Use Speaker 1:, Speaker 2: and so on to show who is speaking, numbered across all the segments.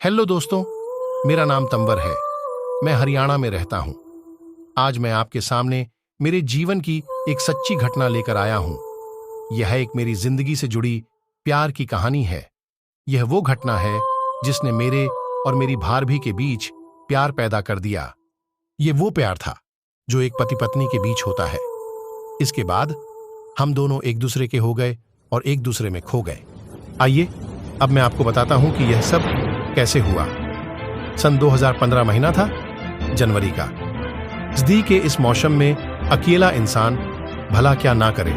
Speaker 1: Hello दोस्तों, मेरा नाम तंवर है। मैं हरियाणा में रहता हूं। आज मैं आपके सामने मेरे जीवन की एक सच्ची घटना लेकर आया हूं। यह एक मेरी जिंदगी से जुड़ी प्यार की कहानी है। यह वो घटना है जिसने मेरे और मेरी भारभी के बीच प्यार पैदा कर दिया। ये वो प्यार था जो एक पति पत्नी के बीच होता है। इसके बाद हम दोनों एक दूसरे के हो गए और एक दूसरे में खो गए। आइए अब मैं आपको बताता हूं कि यह सब कैसे हुआ। सन 2015 महीना था, जनवरी का। सर्दी के इस मौसम में अकेला इंसान भला क्या ना करे।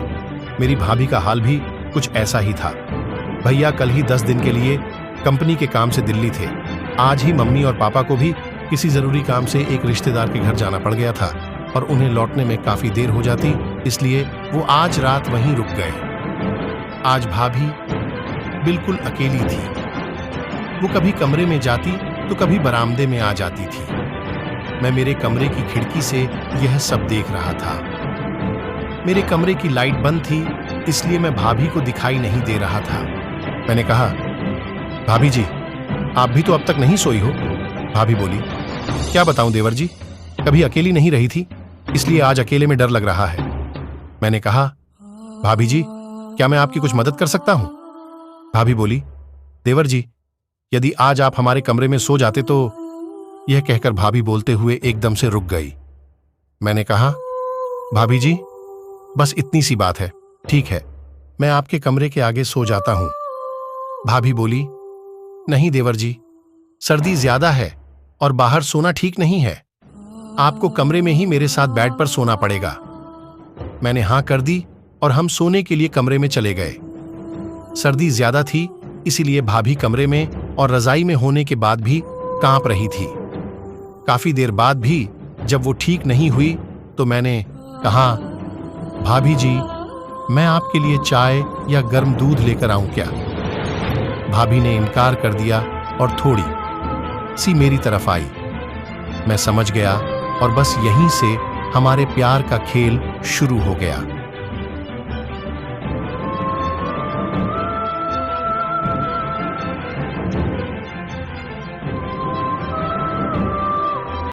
Speaker 1: मेरी भाभी का हाल भी कुछ ऐसा ही था। भैया कल ही 10 दिन के लिए कंपनी के काम से दिल्ली थे। आज ही मम्मी और पापा को भी किसी जरूरी काम से एक रिश्तेदार के घर जाना पड़ गया था और उन्हें लौटने में काफी देर हो जाती, इसलिए वो आज रात वहीं रुक गए। आज भाभी बिल्कुल अकेली थी। वो कभी कमरे में जाती तो कभी बरामदे में आ जाती थी। मैं मेरे कमरे की खिड़की से यह सब देख रहा था। मेरे कमरे की लाइट बंद थी, इसलिए मैं भाभी को दिखाई नहीं दे रहा था। मैंने कहा, भाभी जी, आप भी तो अब तक नहीं सोई हो। भाभी बोली, क्या बताऊं देवर जी, कभी अकेली नहीं रही थी, इसलिए आज अकेले में डर लग रहा है। मैंने कहा, भाभी जी, क्या मैं आपकी कुछ मदद कर सकता हूं? भाभी बोली, देवर जी, यदि आज आप हमारे कमरे में सो जाते तो। यह कहकर भाभी बोलते हुए एकदम से रुक गई। मैंने कहा, भाभी जी, बस इतनी सी बात है, ठीक है, मैं आपके कमरे के आगे सो जाता हूं। भाभी बोली, नहीं देवर जी, सर्दी ज्यादा है और बाहर सोना ठीक नहीं है। आपको कमरे में ही मेरे साथ बेड पर सोना पड़ेगा। मैंने हां कर दी और हम सोने के लिए कमरे में चले गए। सर्दी ज्यादा थी, इसीलिए भाभी कमरे में और रजाई में होने के बाद भी कांप रही थी। काफी देर बाद भी जब वो ठीक नहीं हुई तो मैंने कहा, भाभी जी, मैं आपके लिए चाय या गर्म दूध लेकर आऊं क्या? भाभी ने इनकार कर दिया और थोड़ी सी मेरी तरफ आई। मैं समझ गया और बस यहीं से हमारे प्यार का खेल शुरू हो गया।